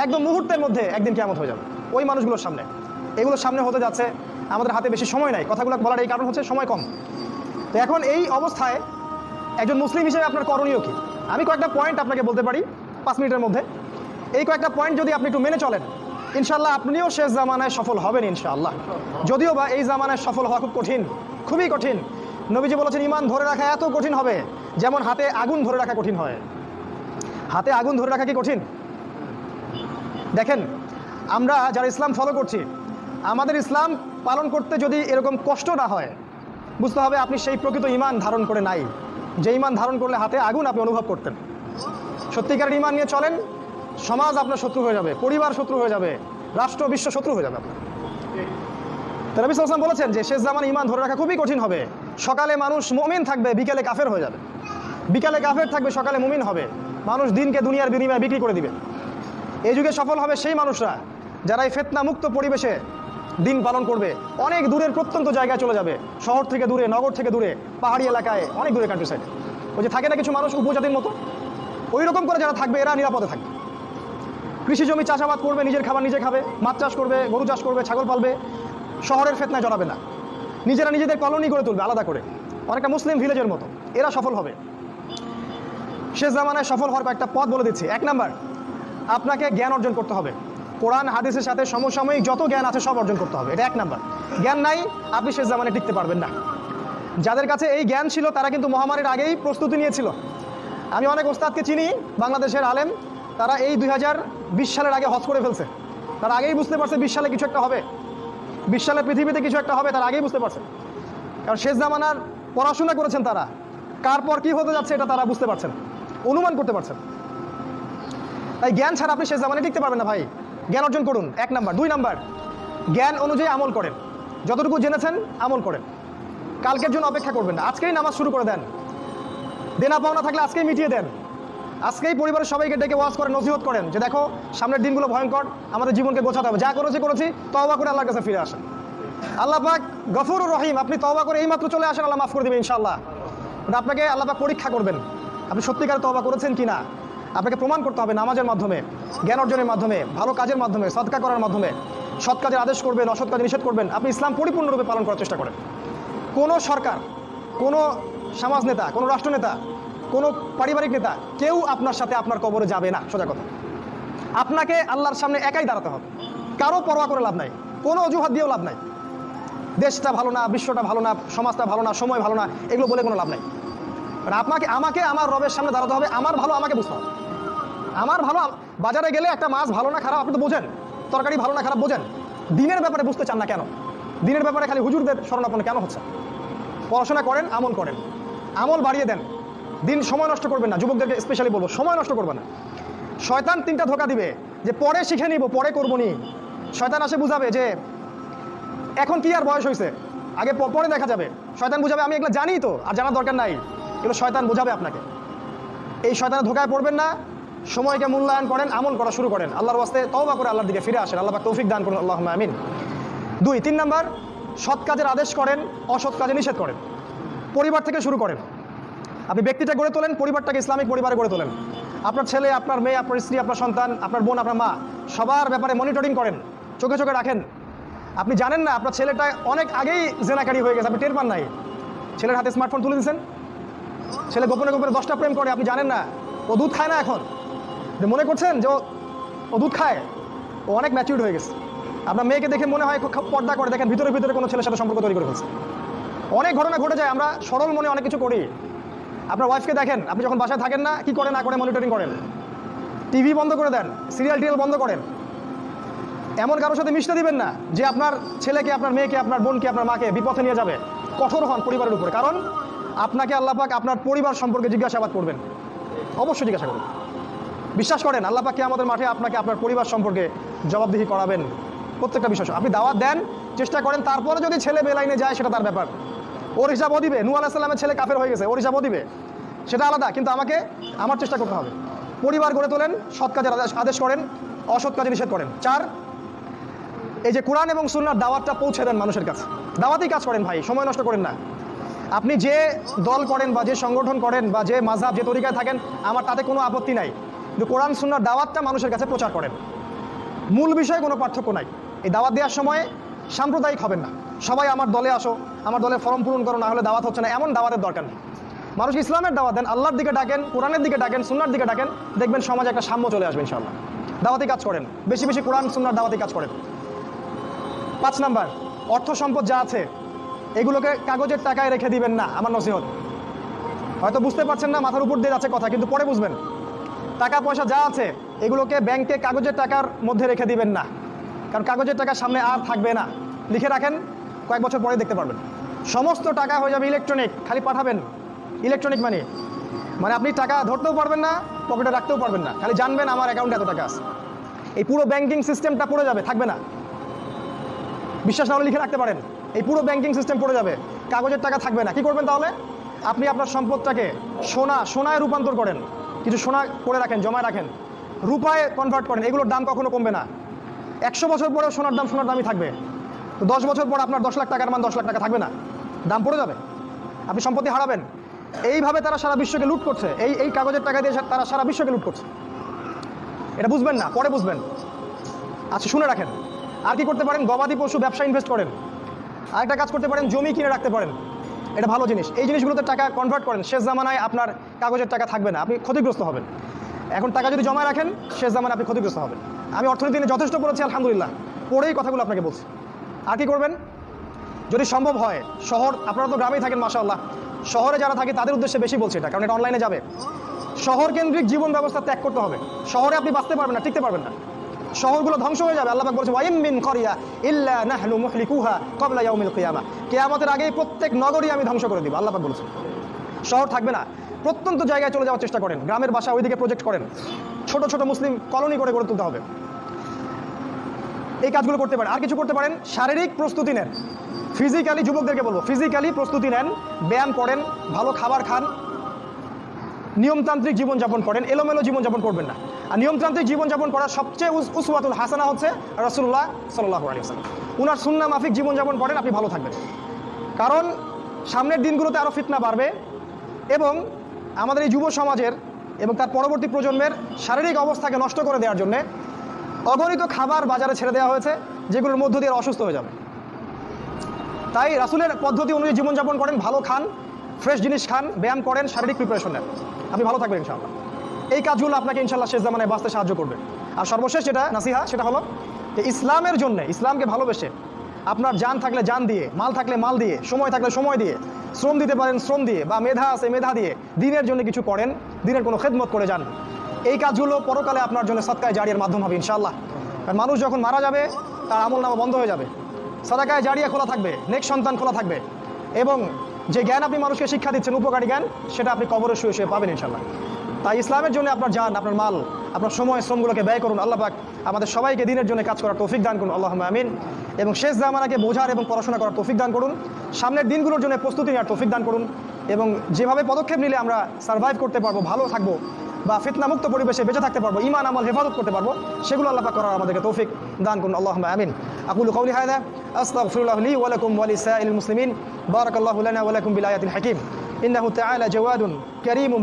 একদম মুহূর্তের মধ্যে একদিন কিয়ামত হয়ে যাবে ওই মানুষগুলোর সামনে। এগুলোর সামনে হতে যাচ্ছে, আমাদের হাতে বেশি সময় নাই। কথাগুলো বলার এই কারণ হচ্ছে সময় কম। তো এখন এই অবস্থায় একজন মুসলিম হিসেবে আপনার করণীয় কি? আমি কয়েকটা পয়েন্ট আপনাকে বলতে পারি 5 মিনিটের মধ্যে। এই কয়েকটা পয়েন্ট যদি আপনি একটু মেনে চলেন, ইনশাআল্লাহ আপনিও শেষ জামানায় সফল হবেন ইনশাআল্লাহ। যদিও বা এই জামানায় সফল হওয়া খুব কঠিন, খুবই কঠিন। নবীজি বলেছেন ঈমান ধরে রাখা এত কঠিন হবে যেমন হাতে আগুন ধরে রাখা কঠিন হয়। হাতে আগুন ধরে রাখা কি কঠিন? দেখেন, আমরা যারা ইসলাম ফলো করছি, আমাদের ইসলাম পালন করতে যদি এরকম কষ্ট না হয়, বুঝতে হবে আপনি সেই প্রকৃত ঈমান ধারণ করে নাই, যে ঈমান ধারণ করলে হাতে আগুন আপনি অনুভব করতেন। সত্যিকারের ঈমান নিয়ে চলেন, সমাজ আপনার শত্রু হয়ে যাবে, পরিবার শত্রু হয়ে যাবে, রাষ্ট্র বিশ্ব শত্রু হয়ে যাবে আপনার। তো নবী সাল্লাল্লাহু আলাইহি ওয়াসাল্লাম বলেছেন যে শেষ জামানে ঈমান ধরে রাখা খুবই কঠিন হবে। সকালে মানুষ মুমিন থাকবে, বিকেলে কাফের হয়ে যাবে। বিকালে কাফের থাকবে, সকালে মুমিন হবে। মানুষ দিনকে দুনিয়ার বিনিময়ে বিক্রি করে দিবে। এই যুগে সফল হবে সেই মানুষরা যারা এই ফিতনা মুক্ত পরিবেশে দিন পালন করবে। অনেক দূরের প্রত্যন্ত জায়গায় চলে যাবে, শহর থেকে দূরে, নগর থেকে দূরে, পাহাড়ি এলাকায়, অনেক দূরে কান্ট্রি সাইডে। ওই যে থাকে না কিছু মানুষ উপজাতির মতো, ওই রকম করে যারা থাকবে এরা নিরাপদে থাকবে। কৃষি জমি চাষাবাদ করবে, নিজের খাবার নিজে খাবে, মাছ চাষ করবে, গরু চাষ করবে, ছাগল পালবে, শহরের ফিতনায় জড়াবে না। নিজেরা নিজেদের কলোনি করে তুলবে আলাদা করে, অনেকটা মুসলিম ভিলেজের মতো। এরা সফল হবে। শেষ জামানায় সফল হওয়ার কয়েকটা পথ বলে দিচ্ছি। 1 নাম্বার, আপনাকে জ্ঞান অর্জন করতে হবে। কোরআন হাদিসের সাথে সমসাময়িক যত জ্ঞান আছে সব অর্জন করতে হবে, এটা 1 নাম্বার। জ্ঞান নাই, আপনি শেষ জামানায় টিকতে পারবেন না। যাদের কাছে এই জ্ঞান ছিল তারা কিন্তু মহামারীর আগেই প্রস্তুতি নিয়েছিল। আমি অনেক ওস্তাদকে চিনি, বাংলাদেশের আলেম, তারা এই 2020 সালের আগে হজ করে ফেলছে। তারা আগেই বুঝতে পারছে 20 সালে কিছু একটা হবে, 20 সালে পৃথিবীতে কিছু একটা হবে, তারা আগেই বুঝতে পারছে। কারণ শেষ জামানার পড়াশোনা করেছেন তারা, কার পর কী হতে যাচ্ছে এটা তারা বুঝতে পারছেন, অনুমান করতে পারছেন। তাই জ্ঞান ছাড়া আপনি শেষ জামানায় টিকতে পারবেন না ভাই। জ্ঞান অর্জন করুন, 1 নাম্বার। 2 নাম্বার, জ্ঞান অনুযায়ী আমল করেন। যতটুকু জেনেছেন আমল করেন, কালকের জন্য অপেক্ষা করবেন না। আজকেই নামাজ শুরু করে দেন, দেনা পাওনা থাকলে আজকেই মিটিয়ে দেন। আজকেই পরিবারের সবাইকে ডেকে ওয়াজ করেন, নসিহত করেন যে দেখো সামনের দিনগুলো ভয়ঙ্কর, আমাদের জীবনকে গোছাতে হবে, যা করেছি তওবা করে আল্লাহর কাছে ফিরে আসেন। আল্লাহ পাক গফুরুর রহিম, আপনি তওবা করে এইমাত্র চলে আসেন, আল্লাহ মাফ করে দেবেন ইনশাআল্লাহ। আপনাকে আল্লাহ পাক পরীক্ষা করবেন আপনি সত্যিকার তওবা করেছেন কিনা। আপনাকে প্রমাণ করতে হবে নামাজের মাধ্যমে, জ্ঞান অর্জনের মাধ্যমে, ভালো কাজের মাধ্যমে, সদকা করার মাধ্যমে। সৎ কাজের আদেশ করবেন, অসৎ কাজে নিষেধ করবেন। আপনি ইসলাম পরিপূর্ণরূপে পালন করার চেষ্টা করেন। কোনো সরকার, কোনো সমাজ নেতা, কোনো রাষ্ট্রনেতা, কোনো পারিবারিক নেতা কেউ আপনার সাথে আপনার কবরে যাবে না। সোজা কথা, আপনাকে আল্লাহর সামনে একাই দাঁড়াতে হবে। কারো পরোয়া করে লাভ নাই, কোনো অজুহাত দিয়েও লাভ নাই। দেশটা ভালো না, বিশ্বটা ভালো না, সমাজটা ভালো না, সময় ভালো না, এগুলো বলে কোনো লাভ নাই। আমাকে আমার রবের সামনে দাঁড়াতে হবে। আমার ভালো আমাকে বুঝতে হবে। আমার ভালো, বাজারে গেলে একটা মাছ ভালো না খারাপ আপনি তো বোঝেন, তরকারি ভালো না খারাপ বোঝেন। দিনের ব্যাপারে বুঝতে চান না কেন? দিনের ব্যাপারে খালি হুজুরদের শরণাপন্ন কেন হচ্ছে? পড়াশোনা করেন, আমল করেন, আমল বাড়িয়ে দেন। দিন সময় নষ্ট করবেন না। যুবকদেরকে স্পেশালি বলবো, সময় নষ্ট করবেন না। শয়তান 3টা ধোঁকা দিবে যে পরে শিখে নিব, পরে করবো নি। শয়তান আসে বুঝাবে যে এখন কি আর বয়স হয়েছে, আগে পরে দেখা যাবে। শয়তান বুঝাবে আমি এগুলো জানি তো, আর জানার দরকার নাই। এগুলো শয়তান বোঝাবে আপনাকে। এই শয়তানের ধোঁকায় পড়বেন না। সময়কে মূল্যায়ন করেন, আমল করা শুরু করেন, আল্লাহর ওয়াস্তে তওবা করে আল্লাহর দিকে ফিরে আসেন। আল্লাহ পাক তৌফিক দান করুন, আল্লাহুম্মা আমিন। 3 নাম্বার, সৎ কাজের আদেশ করেন, অসৎ কাজে নিষেধ করেন। পরিবার থেকে শুরু করেন। আপনি ব্যক্তিটা গড়ে তোলেন, পরিবারটাকে ইসলামিক পরিবারে গড়ে তোলেন। আপনার ছেলে, আপনার মেয়ে, আপনার স্ত্রী, আপনার সন্তান, আপনার বোন, আপনার মা, সবার ব্যাপারে মনিটরিং করেন, চোখে চোখে রাখেন। আপনি জানেন না আপনার ছেলেটা অনেক আগেই জেনাকারী হয়ে গেছে, আপনি টের পান নাই। ছেলের হাতে স্মার্টফোন তুলে দিয়েছেন, ছেলে গোপনে গোপনে 10টা প্রেম করে, আপনি জানেন না। ও দুধ খায় না এখন, মনে করছেন যে ও দুধ খায়, ও অনেক ম্যাচিউরড হয়ে গেছে। আপনার মেয়েকে দেখে মনে হয় খুব পর্দা করে, দেখেন ভিতরে ভিতরে কোনো ছেলের সাথে সম্পর্ক তৈরি করে ফেলছে। অনেক ঘটনা ঘটে যায়, আমরা সরল মনে অনেক কিছু করি। আপনার ওয়াইফকে দেখেন, আপনি যখন বাসায় থাকেন না, কি করে না করে মনিটরিং করেন। টিভি বন্ধ করে দেন, সিরিয়াল টিরিয়াল বন্ধ করেন। এমন কারোর সাথে মিশতে দিবেন না যে আপনার ছেলেকে, আপনার মেয়েকে, আপনার বোনকে, আপনার মাকে বিপথে নিয়ে যাবে। কঠোর হন পরিবারের উপরে, কারণ আপনাকে আল্লাহ পাক আপনার পরিবার সম্পর্কে জিজ্ঞাসাবাদ করবেন, অবশ্যই জিজ্ঞাসা করবেন। বিশ্বাস করেন আল্লাহ পাক কিয়ামতের মাঠে আপনাকে আপনার পরিবার সম্পর্কে জবাবদিহি করাবেন প্রত্যেকটা বিষয়। আপনি দাওয়াত দেন, চেষ্টা করেন, তারপরে যদি ছেলে বেলাইনে যায় সেটা তার ব্যাপার, ওর হিসাবও দিবে। নূহ আলাইহিস সালামের ছেলে কাফের হয়ে গেছে, ওর হিসাবও দিবে, সেটা আলাদা। কিন্তু আমাকে আমার চেষ্টা করতে হবে। পরিবার গড়ে তোলেন, সৎ কাজের আদেশ করেন, অসৎ কাজে নিষেধ করেন। 4, এই যে কোরআন এবং সুন্নাহর দাওয়াতটা পৌঁছে দেন মানুষের কাছে। দাওয়াতেই কাজ করেন ভাই, সময় নষ্ট করেন না। আপনি যে দল করেন বা যে সংগঠন করেন বা যে মাযহাব, যে তরিকায় থাকেন, আমার তাতে কোনো আপত্তি নাই, কিন্তু কোরআন সুন্নাহর দাওয়াতটা মানুষের কাছে প্রচার করেন। মূল বিষয়ে কোনো পার্থক্য নাই। এই দাওয়াত দেওয়ার সময় সাম্প্রদায়িক হবেন না, সবাই আমার দলে আসো, আমার দলে ফর্ম পূরণ করো, না হলে দাওয়াত হচ্ছে না, এমন দাওয়াতের দরকার নেই। মানুষকে ইসলামের দাওয়াত দেন, আল্লাহর দিকে ডাকেন, কোরআনের দিকে ডাকেন, সুন্নার দিকে ডাকেন, দেখবেন সমাজে একটা সাম্য চলে আসবে ইনশাআল্লাহ। দাওয়াতি কাজ করেন, বেশি বেশি কোরআন সুন্নার দাওয়াতি কাজ করেন। 5 নাম্বার, অর্থ সম্পদ যা আছে এগুলোকে কাগজের টাকায় রেখে দিবেন না। আমার নসিহত, হয়তো বুঝতে পারছেন না, মাথার উপর দিয়ে যাচ্ছে কথা, কিন্তু পরে বুঝবেন। টাকা পয়সা যা আছে এগুলোকে ব্যাংকে কাগজের টাকার মধ্যে রেখে দিবেন না, কারণ কাগজের টাকা সামনে আর থাকবে না। লিখে রাখেন, কয়েক বছর পরে দেখতে পারবেন সমস্ত টাকা হয়ে যাবে ইলেকট্রনিক, খালি পাঠাবেন। ইলেকট্রনিক মানে আপনি টাকা ধরতেও পারবেন না, পকেটে রাখতেও পারবেন না, খালি জানবেন আমার অ্যাকাউন্টে এত টাকা আছে। এই পুরো ব্যাংকিং সিস্টেমটা পড়ে যাবে, থাকবে না। বিশ্বাস না হলে লিখে রাখতে পারেন, এই পুরো ব্যাংকিং সিস্টেম পড়ে যাবে, কাগজের টাকা থাকবে না। কি করবেন তাহলে? আপনি আপনার সম্পদটাকে সোনায় রূপান্তর করেন, কিছু সোনা করে রাখেন, জমায় রাখেন, রূপায় কনভার্ট করেন। এগুলোর দাম কখনো কমবে না। 100 বছর পরেও সোনার দামই থাকবে। তো 10 বছর পর আপনার 10 লাখ টাকার মান 10 লাখ টাকা থাকবে না, দাম পড়ে যাবে, আপনি সম্পত্তি হারাবেন। এইভাবে তারা সারা বিশ্বকে লুট করছে, এই কাগজের টাকা দিয়ে তারা সারা বিশ্বকে লুট করছে। এটা বুঝবেন না, পরে বুঝবেন। আচ্ছা, শুনে রাখেন। আর কি করতে পারেন? গবাদি পশু ব্যবসা ইনভেস্ট করেন। আরেকটা কাজ করতে পারেন, জমি কিনে রাখতে পারেন, এটা ভালো জিনিস। এই জিনিসগুলোতে টাকা কনভার্ট করেন, শেষ জামানায় আপনার কাগজের টাকা থাকবে না, আপনি ক্ষতিগ্রস্ত হবেন। এখন টাকা যদি জমায় রাখেন, শেষ জামানায় আপনি ক্ষতিগ্রস্ত হবেন। আমি অর্থনীতি নিয়ে যথেষ্ট পড়েছি আলহামদুলিল্লাহ, পড়েই কথাগুলো আপনাকে বলছি। আর কি করবেন? যদি সম্ভব হয়, শহর, আপনারা তো গ্রামেই থাকেন মাশাআল্লাহ, শহরে যারা থাকে তাদের উদ্দেশ্যে বেশি বলছি এটা, কারণ এটা অনলাইনে যাবে। শহর কেন্দ্রিক জীবন ব্যবস্থা ত্যাগ করতে হবে। শহরে আপনি বাঁচতে পারবেন না, টিকতে পারবেন না, শহরগুলো ধ্বংস হয়ে যাবে। আল্লাহ পাক বলেছেন, ওয়া ইম মিন ক্বরিয়া ইল্লা নাহনু মুহলিকুহা ক্বাবলা ইয়াউমিল কিয়ামা, কিয়ামতের আগেই প্রত্যেক নগরী আমি ধ্বংস করে দিব, আল্লাহ পাক বলেছেন। শহর থাকবে না, প্রত্যন্ত জায়গায় চলে যাওয়ার চেষ্টা করেন, গ্রামের বাসা ওইদিকে প্রজেক্ট করেন, ছোট ছোট মুসলিম কলোনি করে গড়ে তুলতে হবে। এই কাজগুলো করতে পারেন। আর কিছু করতে পারেন, শারীরিক প্রস্তুতি নেন, ফিজিক্যালি, যুবকদেরকে বলবো ফিজিক্যালি প্রস্তুতি নেন, ব্যায়াম করেন, ভালো খাবার খান, নিয়মতান্ত্রিক জীবনযাপন করেন, এলোমেলো জীবনযাপন করবেন না। আর নিয়মতান্ত্রিক জীবনযাপন করার সবচেয়ে উসওয়াতুল হাসানা হচ্ছে রাসূলুল্লাহ সাল্লাল্লাহু আলাইহি ওয়াসাল্লাম। উনার সুন্নাহ মাফিক জীবনযাপন করেন, আপনি ভালো থাকবেন। কারণ সামনের দিনগুলোতে আরও ফিতনা বাড়বে, এবং আমাদের এই যুব সমাজের এবং তার পরবর্তী প্রজন্মের শারীরিক অবস্থাকে নষ্ট করে দেওয়ার জন্য অগণিত খাবার বাজারে ছেড়ে দেওয়া হয়েছে, যেগুলোর মধ্য দিয়ে অসুস্থ হয়ে যাবে। তাই রাসূলের পদ্ধতি অনুযায়ী জীবনযাপন করেন, ভালো খান, ফ্রেশ জিনিস খান, ব্যায়াম করেন, শারীরিক প্রিপারেশন নেন, আপনি ভালো থাকবেন ইনশাআল্লাহ। এই কাজগুলো আপনাকে ইনশাআল্লাহ শেষ জামানায় বাঁচতে সাহায্য করবে। আর সর্বশেষ যেটা নাসিহা, সেটা হলো যে ইসলামের জন্য, ইসলামকে ভালোবেসে, আপনার জান থাকলে জান দিয়ে, মাল থাকলে মাল দিয়ে, সময় থাকলে সময় দিয়ে, শ্রম দিতে পারেন শ্রম দিয়ে, বা মেধা আছে মেধা দিয়ে দিনের জন্য কিছু করেন, দিনের কোনো খেদমত করে যান। এই কাজগুলো পরকালে আপনার জন্য সদকায়ে জারিয়ার মাধ্যম হবে ইনশাআল্লাহ। কারণ মানুষ যখন মারা যাবে, তার আমলনামা বন্ধ হয়ে যাবে, সদকায়ে জারিয়া খোলা থাকবে, নেক সন্তান খোলা থাকবে, এবং যে জ্ঞান আপনি মানুষকে শিক্ষা দিচ্ছেন, উপকারী জ্ঞান, সেটা আপনি কবরে শুয়ে শুয়ে পাবেন ইনশাআল্লাহ। তাই ইসলামের জন্য আপনার জান, আপনার মাল, আপনার সময়, শ্রমগুলোকে ব্যয় করুন। আল্লাহ পাক আমাদের সবাইকে দিনের জন্য কাজ করার তৌফিক দান করুন, আল্লাহুম্মা আমিন। এবং শেষ জামানাকে বোঝার এবং পড়াশোনা করার তৌফিক দান করুন, সামনের দিনগুলোর জন্য প্রস্তুতি নেওয়ার তৌফিক দান করুন, এবং যেভাবে পদক্ষেপ নিলে আমরা সার্ভাইভ করতে পারবো, ভালো থাকবো, বা ফিতনামুক্ত পরিবেশে বেঁচে থাকতে পারবো, ঈমান আমল হেফাজত করতে পারবো, সেগুলো আল্লাহ পাক করার আমাদেরকে তৌফিক দান করুন, আল্লাহুম্মা আমিন। আকুলু কাউলি হাযা আস্তাগফিরুল্লাহ লি ওয়া লাকুম ওয়া লিসাইরিল মুসলিমিন। বারাকাল্লাহু লানা ওয়া লাকুম বিল আয়াতিল হাকীম। ইন্নাহু তাআলা জাওয়াদুন কারীমুন।